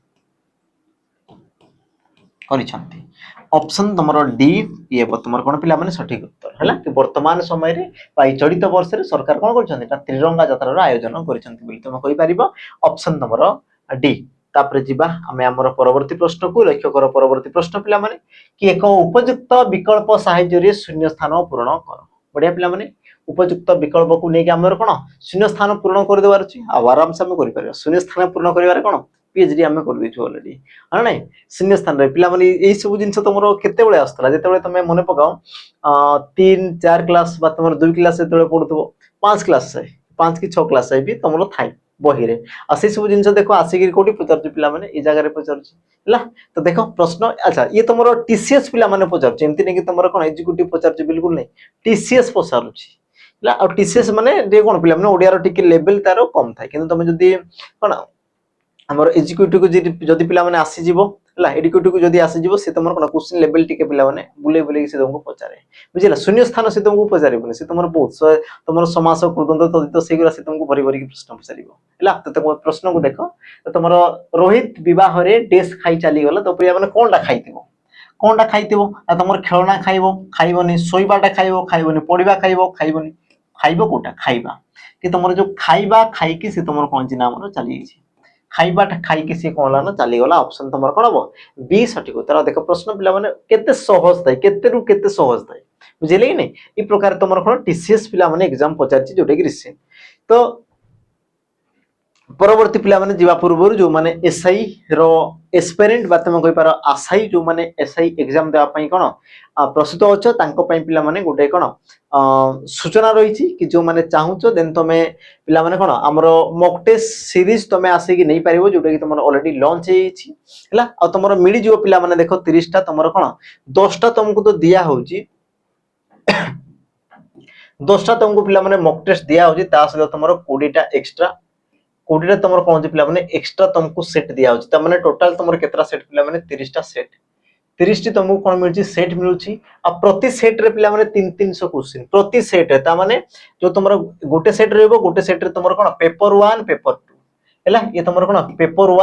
ऑप्शन तुमरो डी ये तुमरो कोन पिला माने सठिक उत्तर हला कि वर्तमान समय रे पाई चलित वर्ष रे सरकार कोन करिसंती त्रिरंगा यात्रा रो आयोजन करिसंती बोली तुम कहि परिबो ऑप्शन तुमरो डी तापर जिबा हमें हमर परवर्ती प्रश्न को लक्ष्य कर परवर्ती प्रश्न पिला माने कि एक उपयुक्त विकल्प साहाय्य रे शून्य स्थान पूर्ण कर बढ़िया पिला माने उपयुक्त विकल्प को नै कि हमर कोन शून्य स्थान पूर्ण कर देबार छी आराम से हम करि परिबा शून्य स्थान पूर्ण करिवार कोन पीएचडी हमें कर दै छु ऑलरेडी हां नै शून्य स्थान रे पिला माने एई सब जिंस तमरो केते बेले आस्तला जेते बेले तमे मने पकाओ 3 4 क्लास बा तमरो 2 क्लास जेते बेले पढुथबो 5 क्लास से 5 की 6 क्लास से भी तमरो थाई बही रे आसी सब जिंस देखो आसी कोठी पचार पिला माने ई जगह रे पचार हला तो देखो प्रश्न अच्छा ये तमरो टीसीएस पिला माने पचार एमति नै कि तमरो कोन एग्जीक्यूटिव पचार बिल्कुल नै टीसीएस पचार हला और टीसीएस माने दे कोन पिला माने ओडिया रो टिके लेवल तारो कम थाय किंतु तमे जदी कोन हमर एग्जीक्यूटिव को जदी पिला माने आसी जीवो हला एग्जीक्यूटिव को जदी आसी जीवो से तमरो कोन क्वेश्चन लेवल टिके पिला माने बुले बुले से तुमको पचारे बुझिला शून्य स्थान से तुमको पचारे बने से तमरो बहुत तमरो समास कृतंत तदित सेगुरा से तुमको भरी भरी प्रश्न पचारिबो हला तो प्रश्न को देखो तो तमरो रोहित विवाह रे डेस खाई चली गला तो पिला माने कोनटा खाइतिबो तमरो खेलना खाइबोनी सोइबाटा खाइबोनी पढिबा खाइबोनी खाइबो कोटा खाइबा कि तमरो जो खाइबा खाइकी से तमरो कोन चिना हमरो चली छि खाइबाटा खाइकी से कोनला ना चली गला ऑप्शन तमरो कोन हबो बी सठिक उत्तर देखो प्रश्न पिला माने केते सहज थाय केते रु केते सहज थाय बुझिले कि नै ई प्रकार तमरो कोन टीसीएस पिला माने एग्जाम पचारछि जोटे कि रिसेंट तो परवर्ती पिला माने जीवा पूर्व जो माने एसआई रो एस्पिरेंट बा तुम कहि पारो आशाई जो माने एसआई एग्जाम देवा पई कोन प्रस्तुत होछ तांको पई पिला माने गोटे कोन सूचना रही छी कि जो माने चाहूचो देन तमे पिला माने कोन हमरो मॉक टेस्ट सीरीज तमे आसे कि नहीं पारिबो जोटा कि तमरो ऑलरेडी लॉन्च हे छी हला आ तमरो मिडी जो पिला माने देखो 30 टा तमरो कोन 10 टा तुमको तो दिया होची 10 टा तुमको पिला माने मॉक टेस्ट दिया होची ता सहित तमरो 20 टा एक्स्ट्रा 20 टा तमरो कोन जे पिला माने एक्स्ट्रा तुमको सेट दिया होची त माने टोटल तमरो केतरा सेट पिला माने 30 टा सेट 30 टी तुमको कोन मिलची सेट मिलुची आ प्रति सेट रे पिला माने 300 क्वेश्चन प्रति सेट है ता माने जो तमरो गोटे सेट रहबो गोटे सेट रे तमरो कोन पेपर 1 पेपर 2 हैला ये तमरो कोन पेपर 1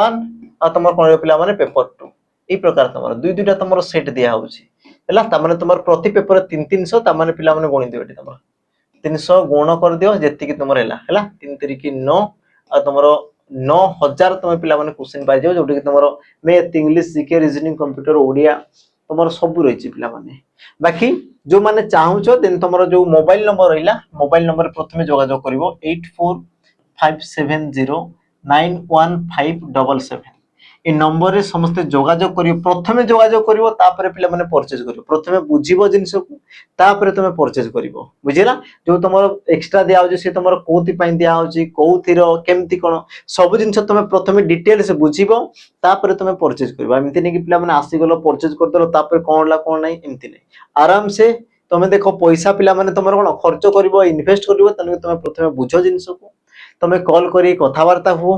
आ तमरो कोन पिला माने पेपर 2 ई प्रकार तमरो दुई दुईटा तमरो सेट दिया होची हैला ता माने तमरो प्रति पेपर 300 ता माने पिला माने गणि दियो एटी तमरो 300 गुण कर दियो जेति कि तमरो हैला 3 3 की 9 आ तमरो 9000 तमे पिला माने क्वेश्चन पाइ जाओ जोटी कि तमरो math English GK reasoning computer Odia तमरो सब रही छी पिला माने बाकी जो माने चाहूचो देन तमरो जो मोबाइल नंबर रहिला मोबाइल नंबर प्रथमे जोगाजोग करिवो 8457091577 ए नंबर रे समस्त जोगाजोग करियो प्रथमे जोगाजोग करिवो तापरे पिला माने परचेज करियो प्रथमे बुझिबो जिंस को तापरे तमे परचेज करिवो बुझिला जो तमरो एक्स्ट्रा दिया हो से तमरो कोथि पई दिया होची कोथिरो केमति कोन सब जिंस तमे प्रथमे डिटेल से बुझिबो तापरे तमे परचेज करिवो एमति नै कि पिला माने आसी गलो परचेज कर देलो तापरे कोनला कोन नै एमति नै आराम से तमे देखो पैसा पिला माने तमरो कोन खर्च करिवो इन्वेस्ट करिवो तने तमे प्रथमे बुझो जिंस को तमे कॉल करी कथा वार्ता हो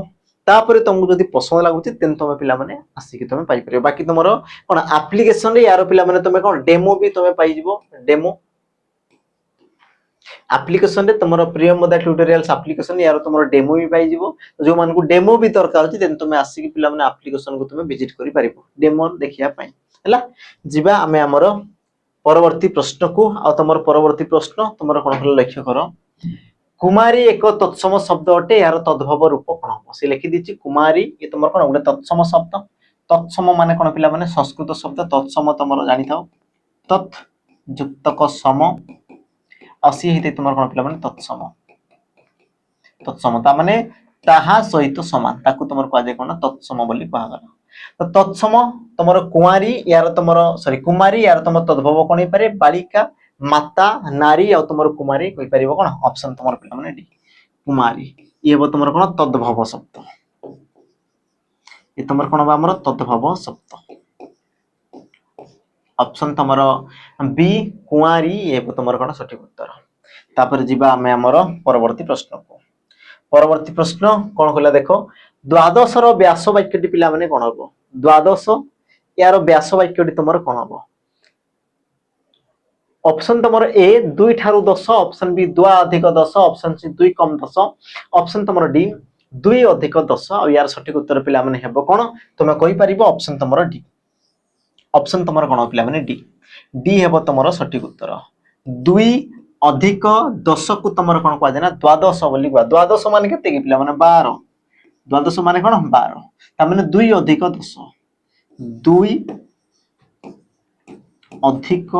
तापरे तुमको जदी पसंद लागुची तेन तमे पिला माने आसी कि तमे पाइ परियो बाकी तमरो कोन एप्लीकेशन रे यारो पिला माने तमे कोन डेमो भी तमे पाइ जिवो डेमो एप्लीकेशन रे तमरो प्रियमदा ट्यूटोरियल्स एप्लीकेशन यार तमरो डेमो भी पाइ जिवो जो मान को डेमो भी दरकार होची देन तमे आसी कि पिला माने एप्लीकेशन को तमे विजिट करि परिबो डेमो देखिया पई हला जिबा हमें हमरो परवर्ती प्रश्न को आ तमरो परवर्ती प्रश्न तमरो कोन हल लक्ष्य करो कुमारी एक तत्सम शब्द अटे यार तद्भव रूप कोन हो से लिखि दिछि कुमारी ये तमरो कोन गुटे तत्सम शब्द तत्सम माने कोन पिला माने संस्कृत शब्द तत्सम तमरो जानि थाओ तत् युक्तक सम असी हिते तुमर कोन पिला माने तत्सम तत्सम ता माने ताहा सहित समान ताकू तुमर को आजे कोन तत्सम बोली कहा गला तो तत्सम तुमर कुमारी यार तुमर सॉरी कुमारी यार तुमर तद्भव कोन पारे बालिका माता नारी आ तुमर कुमारी कहि परिबो कोन ऑप्शन तुमर पिला माने डी कुमारी ये हो तुमर कोन तद्भव शब्द ये तुमर कोन बा हमर तद्भव शब्द ऑप्शन तुमर बी कुमारी ये हो तुमर कोन सठिक उत्तर तापर जिबा हमें हमर परवर्ती प्रश्न को परवर्ती प्रश्न कोन कहला देखो द्वादश रो व्यास वाक्यटी पिला माने कोन हबो द्वादश यार व्यास वाक्यटी तुमर कोन हबो ऑप्शन तुमर ए 2 ठारू 10 ऑप्शन बी 2 अधिक 10 ऑप्शन सी 2 कम 10 ऑप्शन तुमर डी 2 अधिक 10 और यार सठिक उत्तर पिला माने हेबो कोन तुमे कहि परिबो ऑप्शन तुमर डी ऑप्शन तुमर कोन पिला माने डी डी हेबो तुमर सठिक उत्तर 2 अधिक 10 को तुमर कोन कह देना द्वादश बोली द्वादश माने केते कि पिला माने 12 द्वादश माने कोन 12 ता माने 2 अधिक 10 2 अधिक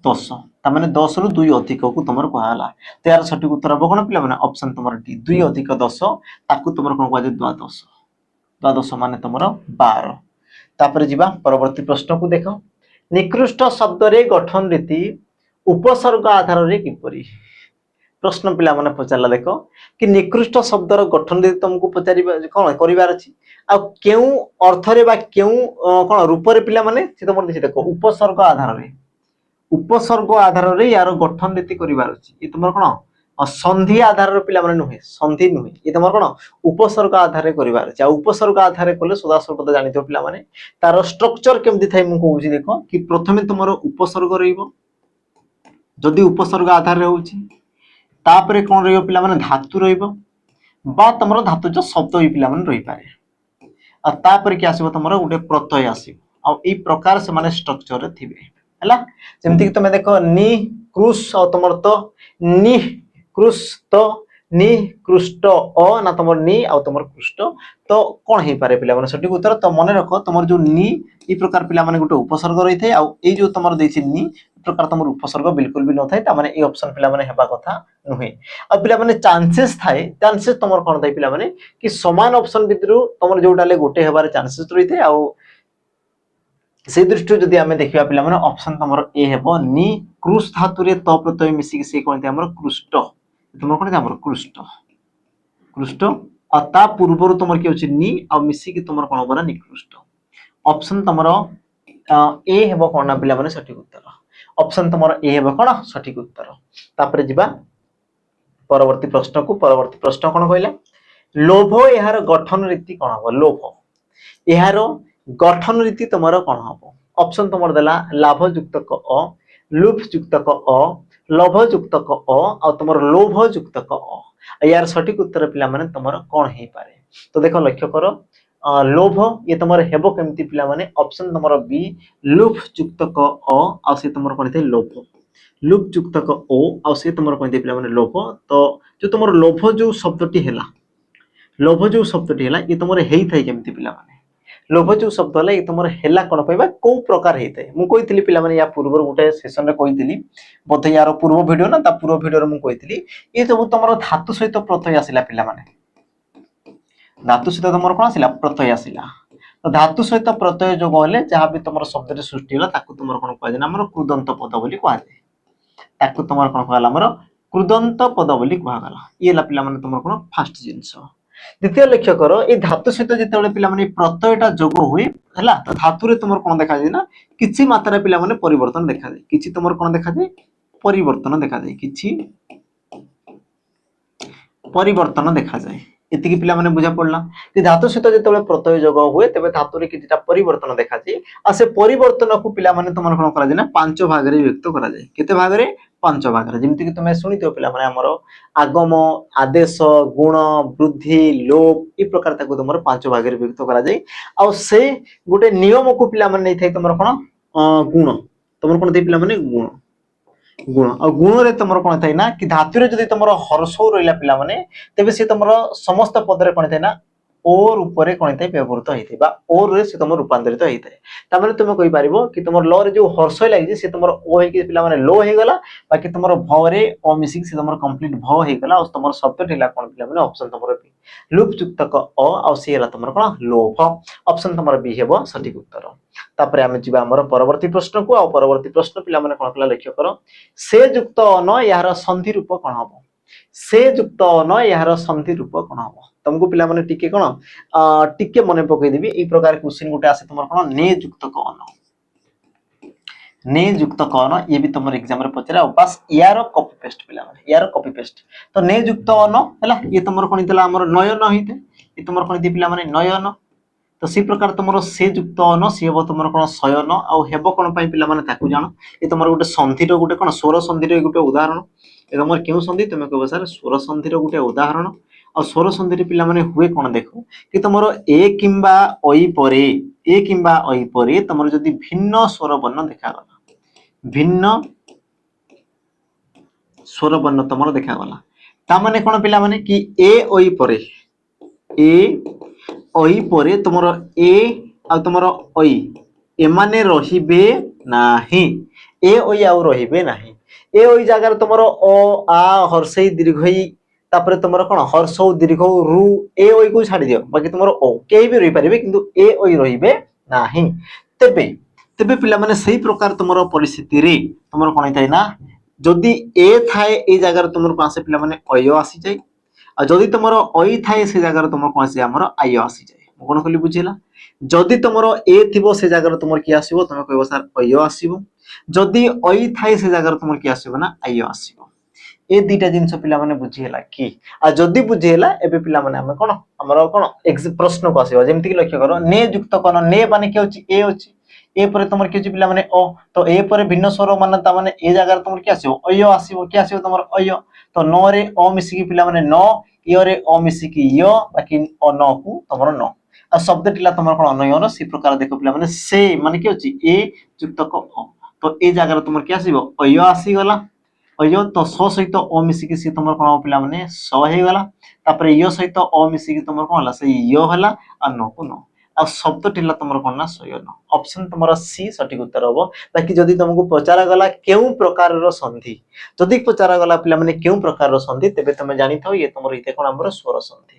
10 ता माने 10 रु 2 अधिक को तुमर कहला तो यार सठिक उत्तर हो कोन पिला माने ऑप्शन तुमर डी 2 अधिक 10 ताकू तुमर कोन कहजे द्वादश द्वादश माने तुमर 12 तापर जिबा परवर्ती प्रश्न को देखो निकृष्ट शब्द रे गठन रीति उपसर्ग आधार रे किपरि प्रश्न पिला माने पचारला देखो कि निकृष्ट शब्द रो गठन रीति तुमको पचारिबा कोन करिवार अछि आ केउ अर्थ रे बा केउ कोन रूप रे पिला माने से तुमर देखो उपसर्ग आधार रे यार गठन रीति करिवार अछि ई तुमर कोन संधि आधार रे पिला माने नुहे संधि नुहे ई तुमर कोन उपसर्ग आधार रे करिवार अछि आ उपसर्ग आधार रे कोले सदा सर्वदा जानितो पिला माने तार स्ट्रक्चर केमति थाई मु कहूची देखो कि प्रथमे तुमर उपसर्ग रहिबो जदि उपसर्ग आधार रे होची तापरे कोन रहिबो पिला माने धातु रहिबो बा तुमर धातुज शब्द ही पिला माने रहि पारे आ तापरे कि आसीबो तुमर गुटे प्रत्यय आसीबो आ ई प्रकार से माने स्ट्रक्चर रे थिबे हला जेमति कि तुमे देखो नि क्रुश और तुमर तो नि क्रुश तो नि कृष्ट अ ना तुमर नि आ तुमर कृष्ट तो कोन हे पारे पिला माने सठिक उत्तर तो मने रखो तुमर जो नि ई प्रकार पिला माने गुटे उपसर्ग रही थे आ ए जो तुमर देछि नि प्रकार तुम उपसर्ग बिल्कुल भी न थाए ता माने ए ऑप्शन पिला माने हेबा कथा नुहे आ पिला माने चांसेस थाए चांसेस तुमर कोन थाए पिला माने कि समान ऑप्शन भितरु तुमर जोटाले गोटे हेबार चांसेस रहिते आ से दृष्टि जदि आमे देखिबा पिला माने ऑप्शन तुमर ए हेबो नि क्रुश धातु रे त प्रत्यय मिसी कि से कोन थाए हमर कृष्ट तुमर कोन थाए हमर कृष्ट कृष्ट अता पूर्वरु तुमर कि अछि नि आ मिसी कि तुमर कोन बरा निकृष्ट ऑप्शन तुमर ए हेबो कोन ना पिला माने सठिक उत्तर ऑप्शन तुमर ए हेबो कोन सठिक उत्तर तापरे जिबा परवर्ती प्रश्न कोन कहला लोभ एहार गठन रीति कोन हो लोभ एहार गठन रीति तुमर कोन हो ऑप्शन तुमर देला लाभ युक्त क अ लुभ युक्त क अ लोभ युक्त क अ आ तुमर लोभ युक्त क अ यार सठिक उत्तर पिला माने तुमर कोन हे पारे तो देखो लक्ष्य करो लोभ ये तुमर हेबो केमती पिला माने ऑप्शन तुमर बी लुभ युक्त क अ आ से तुमर कोन थे लोभ लुभ युक्त क ओ आ से तुमर कोन थे पिला माने लोभ तो जो तुमर लोभ जो शब्दटी हेला लोभ जो शब्दटी हेला ये तुमर हेई थाई केमती पिला माने लोभ जो शब्द है तुम हेला कौन पाइबा कौ प्रकार होता है मुझे कही पिला माने या पूर्व गोटे सेशन रे कही बोधे यार पूर्व वीडियो ना पूर्व वीडियो मुझे कही ये सब तुम धातु सहित प्रत्यय आसला पिला माने धातु सहित तुम कौन आसला प्रत्यय आसला तो धातु सहित प्रत्यय जो गले जहाँ भी तुम शब्द सृष्टि है तुम कौन कह आम कृदंत पद बोली कहुए तुम कौन कहला कृदंत पद बोली कहगला ये पिला माने तुम कौन फास्ट जिनस द्वितीय लक्ष्य कर ये धातु सहित जिते पिला माने प्रत्ययटा जोग हुए है तो धातु रे तुम कौन देखा जाए ना किसी मात्रा पिला माने परिवर्तन देखा जाए किसी तुम कौन देखा जाए परिवर्तन देखा जाए किसी परिवर्तन देखा जाए एतिकी पिला माने बुझा पड़ला कि धातु सहित जिते प्रत्यय जोग हुए तेज धातु रे किछिटा परिवर्तन देखा जाए आ से परिवर्तन को पिला माने तुम कौन करा जाए ना पांच भाग रे विभक्त करा जाए केते भाग रे पांच भाग रे जेमति कि तुमे सुनितो पिला माने हमर आगम आदेश गुण वृद्धि लोप ई प्रकार ताको तुमर पांच भाग रे विभक्त करा जाए आ से गोटे नियम को पिला माने नै थाई तुमर कोन गुण तुमर कोन दे पिला माने गुण गुण और गुण रे तुमर कोन थाई ना कि धातु रे जदी तुमर हर्ष रहिला पिला माने तेबे से तुमर समस्त पद रे कोन थाई ना ओर ऊपर कोन थाई व्यवहृत होइथि बा ओर रे से तुमर रूपांतरित होइथि तामे तुम कहि पारिबो कि तुमर ल रे जो हर्ष लागि से तुमर ओ हे कि पिला माने लो हे गला बाकी तुमर भ रे ओ मिसिंग से तुमर कंप्लीट भ हे गला और तुमर शब्द ठेला कोन पिला माने ऑप्शन तुमर बी लुप युक्त क अ और से हला तुमर कोन लोभ ऑप्शन तुमर बी हेबो सठिक उत्तर तापरे आमे जिबा हमर परवर्ती प्रश्न को आ परवर्ती प्रश्न पिला माने कोन कला लक्ष्य करो से युक्त न यार संधि रूप कोन हबो से युक्त न यार संधि रूप कोन हबो तुमको पिला माने टिके कोन टिके मने पकई देबी ई प्रकार क्वेश्चन गोटे आसे तुमर कोन ने युक्त क न ने युक्त क न ये भी तुमर एग्जाम रे पचरा बस यार कॉपी पेस्ट पिला माने यार कॉपी पेस्ट तो ने युक्त न हला ये तुमर कोन हितला हमर नयन हिते ये तुमर कोन हिते पिला माने नयन तो सी प्रकार तुम से युक्त न सी हम तुम कौन शयन आउ हेब कौन पिला माने ताकू जान ये तुम गोटे संधिर गोटे कौन स्वर संधिर गोटे उदाहरण ये तुम क्यों संधि तुम कह सर स्वर संधिर गोटे उदाहरण और स्वर संधि पिला माने हुए कौन देख कि तुम ए किंबा ओई परे ए किंबा ओई परे तुम जदि भिन्न स्वर वर्ण देखागला भिन्न स्वर वर्ण तुम देखागला ता माने कौन पिला माने कि ए ओई परे ए ओई परे तुमर ए आ तुमर ओई एमाने रहिबे नाही ए ओई आ रहिबे नाही ए ओई जगह तुमर ओ आ हर्षई दीर्घई तापर तुमर कोन हर्षौ दीर्घौ रु ए ओई को छाडी दियो बाकी तुमर ओ केही भी रहि परिबे किंतु ए ओई रहिबे नाही तेबे तेबे पिला माने सही प्रकार तुमर परिस्थिति रे तुमर कोन थाय ना जदी ए थाए ए जगह तुमर पासे पिला माने अय आसी जाय आ जदि तुमर ओई थाए से जगह तुमर कोन से हमर आय आसी जाय कोन कहली बुझिला जदि तुमर ए थिबो से जगह तुमर की आसीबो तुम कहबो सर अय आसीबो जदि ओई थाए से जगह तुमर की आसीबो ना आय आसीबो ए दुटा जिंस पिला माने बुझिला कि आ जदि बुझिला एबे पिला माने हम कोन हमर कोन प्रश्न को आसीबो जेमति कि लक्ष्य करो ने युक्त कोन ने माने के होची ए होची ए पर तुमर के पिला माने ओ तो ए पर भिन्न स्वर माने ता माने ए जगह तुमर की आसीबो अय आसीबो के आसीबो तुमर अय तो न रे ओ मिसी की पिला माने न य रे ओ मिसी की य बाकी ओ न को तुमर न आ शब्द टिला तुमर कोन अनयन सी प्रकार देखो पिला माने से माने के होची ए युक्त क अ तो ए जगह तुमर के आसीबो अय आसी गला अय तो स सहित ओ मिसी की सी तुमर कोन पिला माने स हे गला तापर य सहित ओ मिसी की तुमर कोन हला से य हला आ न को न आ शब्दटी ହେଲା ତମର କଣ ନା ଶୟନ ऑप्शन ତମର सी सଠିक उत्तर हबो बाकी जदी तुमको पचारा गला केउ प्रकारर संधि जदी पचारा गला पिला माने केउ प्रकारर संधि तेबे तमे जानि थाओ ये तमर इते कोन हमर स्वर संधि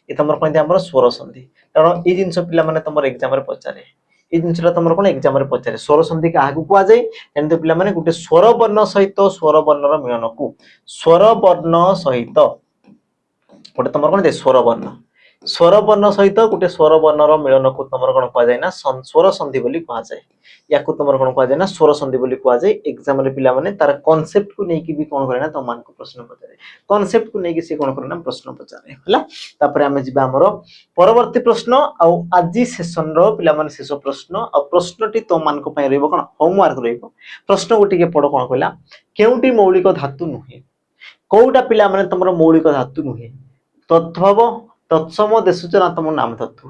ये तमर कोन हमर स्वर संधि कारण ई जिंस पिला माने तमर एग्जाम रे पचारे ई जिंसटा तमर कोन एग्जाम रे पचारे स्वर संधि का आगु कुआ जाय एंड पिला माने गुटे स्वर वर्ण सहित स्वर वर्णर मिलन को स्वर वर्ण सहित गोटे तमर कोन दे स्वर वर्ण सहित गोटे स्वर वर्णर मिलन को तमर कोन कुआ जाय ना स्वर संधि बोली कुआ जाय या को तमर कोन कुआ जाय ना स्वर संधि बोली कुआ जाय एग्जाम रे पिला माने तार कांसेप्ट को नै कि भी कोन करे ना त मान को प्रश्न पचारे कांसेप्ट को नै कि से कोन करे ना प्रश्न पचारे हला तापर हमें जिबा हमर परवर्ती प्रश्न आ आजि सेशन रो पिला माने शेष प्रश्न आ प्रश्नटी तो मान को पय रहबो कोन होमवर्क रहबो प्रश्न गोटी के पढो कोन कहला केउटी मौलिक धातु नुहे कोउटा पिला माने तमरो मौलिक धातु नुहे तत्भव तत्सम देशुचना तुम नाम धातु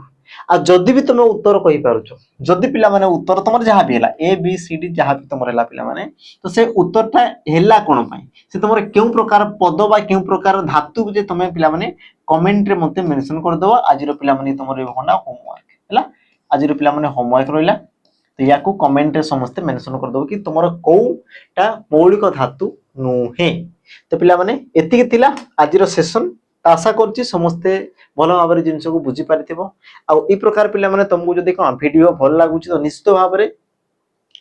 आ जदि भी तुम उत्तर कहि पारुछो जदि पिला माने उत्तर तमर जहा भी हला ए बी सी डी जहा भी तमर हला पिला माने तो से उत्तरटा हेला कोन पई से तमर केउ प्रकार पद बा केउ प्रकार धातु जे तमे पिला माने कमेंट रे मते मेंशन कर दो आजिरो पिला माने तमर होना होमवर्क हला आजिरो पिला माने होमवर्क रहिला तो याकू कमेंट रे समस्त मेंशन कर दो कि तमर कोउटा मौलिक धातु नुहे तो पिला माने एतिके थिला आजिरो सेशन आशा करछि समस्ते भलो भाबरे जिंस को बुझी पारिथिबो आ ई प्रकार पिला माने तुमको जदी कोन वीडियो भल लागुछि तो निश्चित भाबरे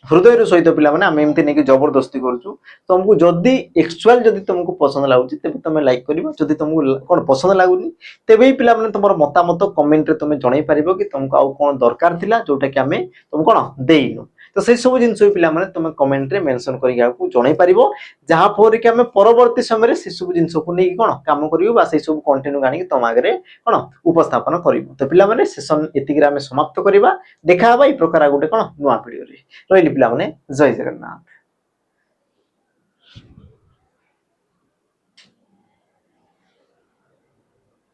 हृदय सहित पिला माने हम एमती नहीं जबरदस्ती करूछु तुमको जदी एक्चुअल जदी तुमको पसंद लागुछि तेबे तुम लाइक करिवो जदी तुमको कोन पसंद लागुनी तेबे पिला माने तुमर मतामत कमेंट रे तुम जणाई पारिबो कि तुमको आउ कोन दरकार थिला जोटा कि हमें तुम कोन देइनो तो से सब जिंस पिला माने तुम कमेंट रे मेंशन करिया को जणाई पारिबो जहा पर कि हमें परवर्ती समय रे से सब जिंस को नै कोन काम करियो बा से सब कंटेंट गानी तुम आगे कोन उपस्थापन करिवो तो पिला माने सेशन एतिक रे हमें समाप्त करिबा देखा बा ई प्रकार गोटे कोन नुवा वीडियो रे रहिली पिला माने जय जगन्नाथ।